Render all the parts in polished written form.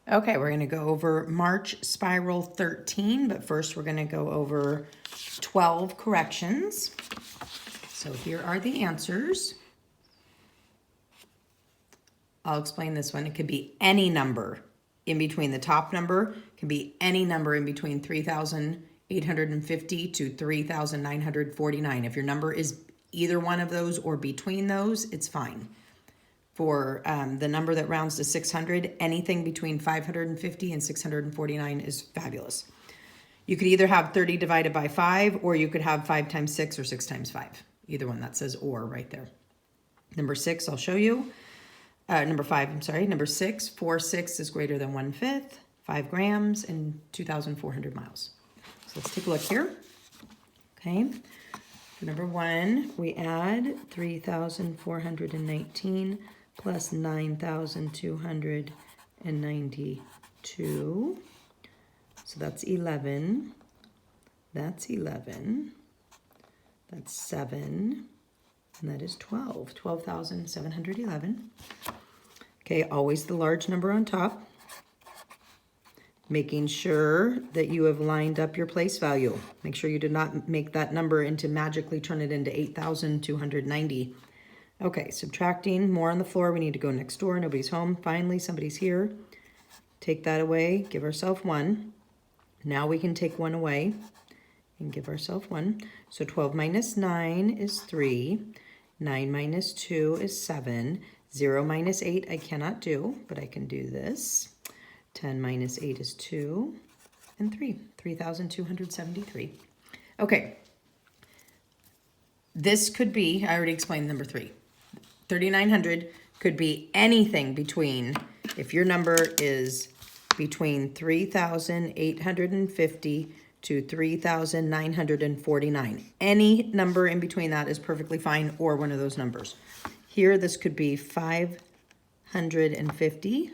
Okay, we're going to go over March Spiral 13, but first we're going to go over 12 corrections. So here are the answers. I'll explain this one. It could be any number in between. The top number can be any number in between 3,850 to 3,949. If your number is either one of those or between those, it's fine. For the number that rounds to 600, anything between 550 and 649 is fabulous. You could either have 30 divided by 5, or you could have 5 times 6 or 6 times 5. Either one, that says or right there. Number 6, I'll show you. Number 5, I'm sorry. Number 6, 4/6 is greater than 1/5, 5 grams, and 2,400 miles. So let's take a look here. Okay. For number 1, we add 3,419 plus 9,292. So that's 11. That's 11. That's 7. And that is 12. 12,711. Okay, always the large number on top. Making sure that you have lined up your place value. Make sure you did not make that number into magically turn it into 8,290. Okay, subtracting, more on the floor. We need to go next door. Nobody's home. Finally, somebody's here. Take that away. Give ourselves 1. Now we can take 1 away and give ourselves 1. So 12 minus 9 is 3. 9 minus 2 is 7. 0 minus 8 I cannot do, but I can do this. 10 minus 8 is 2. And 3. 3,273. Okay. This could be, I already explained number 3. 3,900 could be anything between, if your number is between 3,850 to 3,949. Any number in between that is perfectly fine, or one of those numbers. Here, this could be 550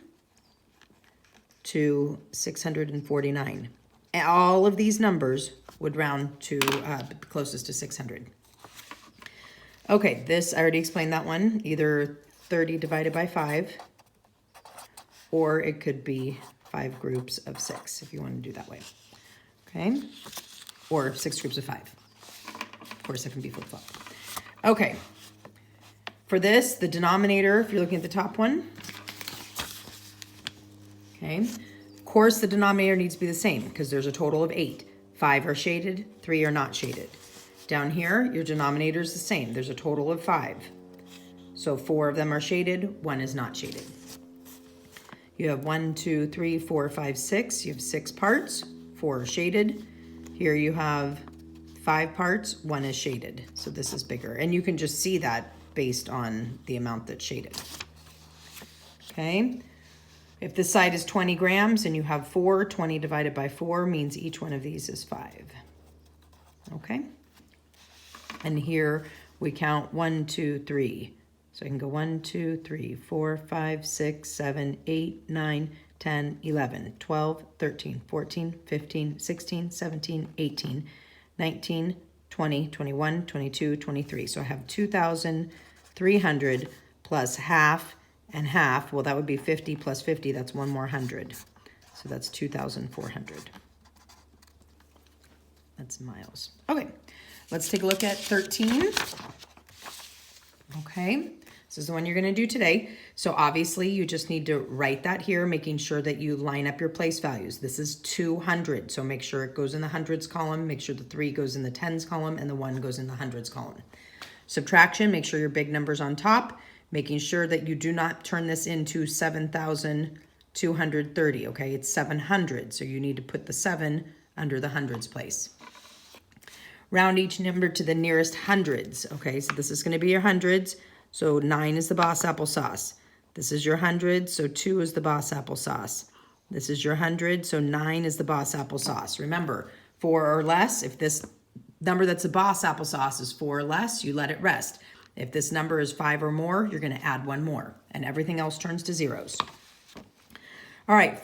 to 649. All of these numbers would round to closest to 600. Okay, this, I already explained that one. Either 30 divided by 5, or it could be 5 groups of 6, if you want to do that way. Okay, or 6 groups of 5. Of course, it can be flip-flop. Okay, for this, the denominator, if you're looking at the top one, okay, of course, the denominator needs to be the same because there's a total of 8. 5 are shaded, 3 are not shaded. Down here, your denominator is the same. There's a total of 5. So 4 of them are shaded, 1 is not shaded. You have 1, 2, 3, 4, 5, 6. You have 6 parts, 4 are shaded. Here you have 5 parts, 1 is shaded. So this is bigger. And you can just see that based on the amount that's shaded. Okay. If this side is 20 grams and you have 4, 20 divided by 4 means each one of these is 5. Okay. And here we count 1, 2, 3. So I can go 1, 2, 3, 4, 5, 6, 7, 8, 9, 10, 11, 12, 13, 14, 15, 16, 17, 18, 19, 20, 21, 22, 23. So I have 2,300 plus half and half. Well, that would be 50 plus 50. That's 1 more 100. So that's 2,400. That's miles. Okay. Let's take a look at 13. Okay, this is the one you're going to do today. So obviously you just need to write that here, making sure that you line up your place values. This is 200, so make sure it goes in the hundreds column, make sure the 3 goes in the tens column, and the 1 goes in the hundreds column. Subtraction, make sure your big number's on top, making sure that you do not turn this into 7,230, okay? It's 700, so you need to put the 7 under the hundreds place. Round each number to the nearest hundreds. Okay, so this is going to be your hundreds. So 9 is the boss applesauce. This is your hundred, so 2 is the boss applesauce. This is your hundred, so 9 is the boss applesauce. Remember, 4 or less, if this number that's the boss applesauce is 4 or less, you let it rest. If this number is 5 or more, you're going to add 1 more, and everything else turns to zeros. All right,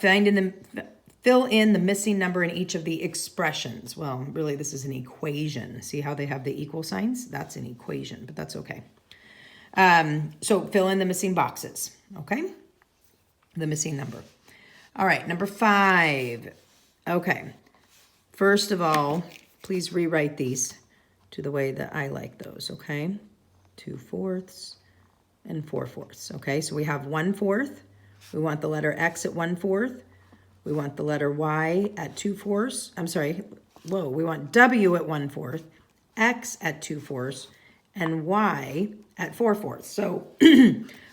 fill in the missing number in each of the expressions. Well, really, this is an equation. See how they have the equal signs? That's an equation, but that's okay. So fill in the missing boxes, okay? The missing number. All right, number 5. Okay, first of all, please rewrite these to the way that I like those, okay? 2/4 and 4/4, okay? So we have 1/4. We want the letter X at 1/4. We want the letter Y at 2/4. I'm sorry, whoa, we want W at 1/4, X at 2/4, and Y at 4/4. So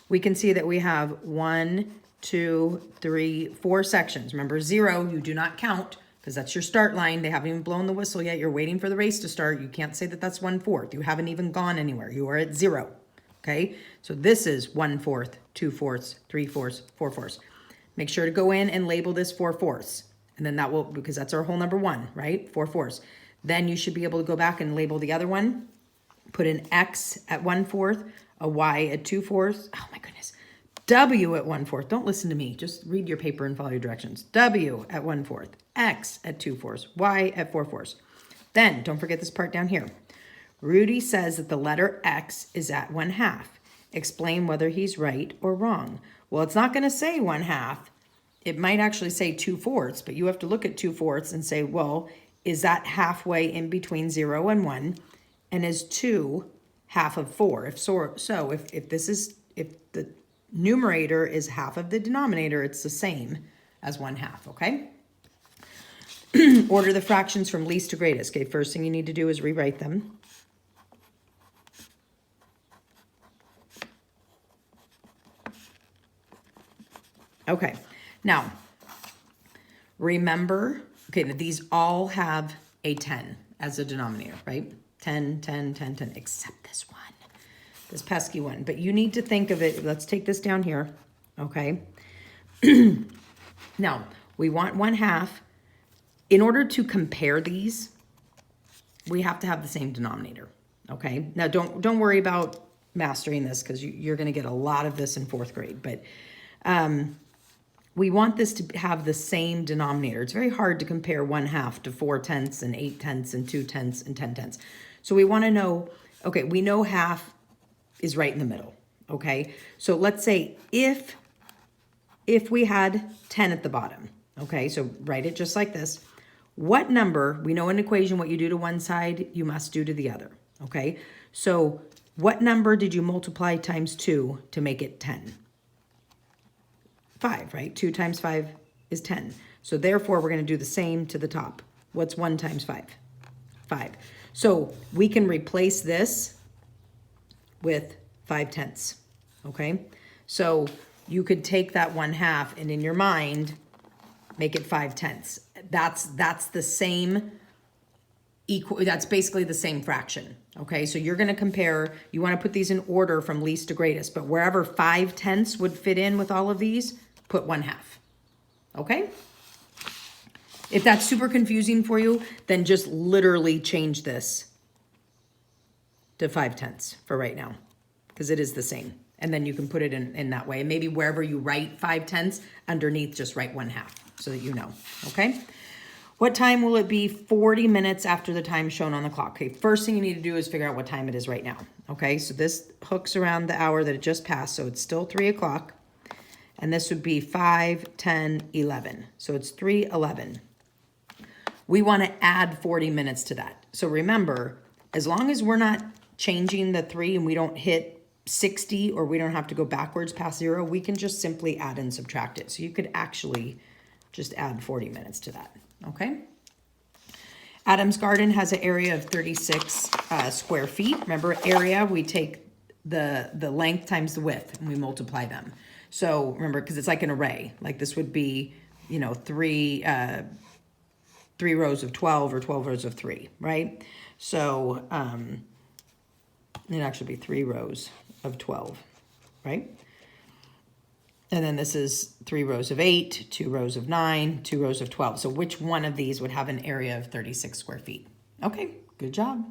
we can see that we have 1, 2, 3, 4 sections. Remember, 0, you do not count because that's your start line. They haven't even blown the whistle yet. You're waiting for the race to start. You can't say that that's 1/4. You haven't even gone anywhere. You are at 0. Okay, so this is 1/4, 2/4, 3/4, 4/4. Make sure to go in and label this 4/4. And then that will, because that's our whole number 1, right? 4/4. Then you should be able to go back and label the other one. Put an X at 1/4, a Y at 2/4. Oh my goodness. W at 1/4. Don't listen to me. Just read your paper and follow your directions. W at 1/4, X at 2/4, Y at 4/4. Then don't forget this part down here. Rudy says that the letter X is at 1/2. Explain whether he's right or wrong. Well, it's not going to say 1/2. It might actually say 2/4, but you have to look at 2/4 and say, well, is that halfway in between 0 and 1? And is 2 half of 4? If the numerator is half of the denominator, it's the same as 1/2, okay? Order the fractions from least to greatest. Okay, first thing you need to do is rewrite them. Okay, now, remember, okay, now these all have a 10 as a denominator, right? 10, 10, 10, 10, except this one, this pesky one. But you need to think of it, let's take this down here, okay? Now, we want 1/2. In order to compare these, we have to have the same denominator, okay? Now, don't worry about mastering this because you're going to get a lot of this in 4th grade, but we want this to have the same denominator. It's very hard to compare 1/2 to 4/10 and 8/10 and 2/10 and 10/10. So we want to know, okay, we know half is right in the middle, okay? So let's say if we had 10 at the bottom, okay? So write it just like this. What number, we know in equation what you do to one side, you must do to the other, okay? So what number did you multiply times 2 to make it 10? 5, right? 2 times 5 is 10. So therefore, we're going to do the same to the top. What's 1 times 5? 5. So we can replace this with 5/10, okay? So you could take that 1/2 and in your mind, make it 5/10. That's the same equal, that's basically the same fraction, okay? So you're going to compare, you want to put these in order from least to greatest, but wherever 5/10 would fit in with all of these, put 1/2, okay? If that's super confusing for you, then just literally change this to 5/10 for right now, because it is the same. And then you can put it in that way. And maybe wherever you write 5/10, underneath just write 1/2 so that you know, okay? What time will it be 40 minutes after the time shown on the clock? Okay, first thing you need to do is figure out what time it is right now, okay? So this hooks around the hour that it just passed, so it's still 3 o'clock. And this would be 5, 10, 11. So it's 3:11. We want to add 40 minutes to that. So remember, as long as we're not changing the 3 and we don't hit 60 or we don't have to go backwards past 0, we can just simply add and subtract it. So you could actually just add 40 minutes to that, okay? Adam's garden has an area of 36 square feet. Remember, area, we take the length times the width and we multiply them. So remember, because it's like an array, like this would be, you know, 3 rows of 12 or 12 rows of 3, right? So it'd actually be 3 rows of 12, right? And then this is 3 rows of 8, 2 rows of 9, 2 rows of 12. So which one of these would have an area of 36 square feet? Okay, good job.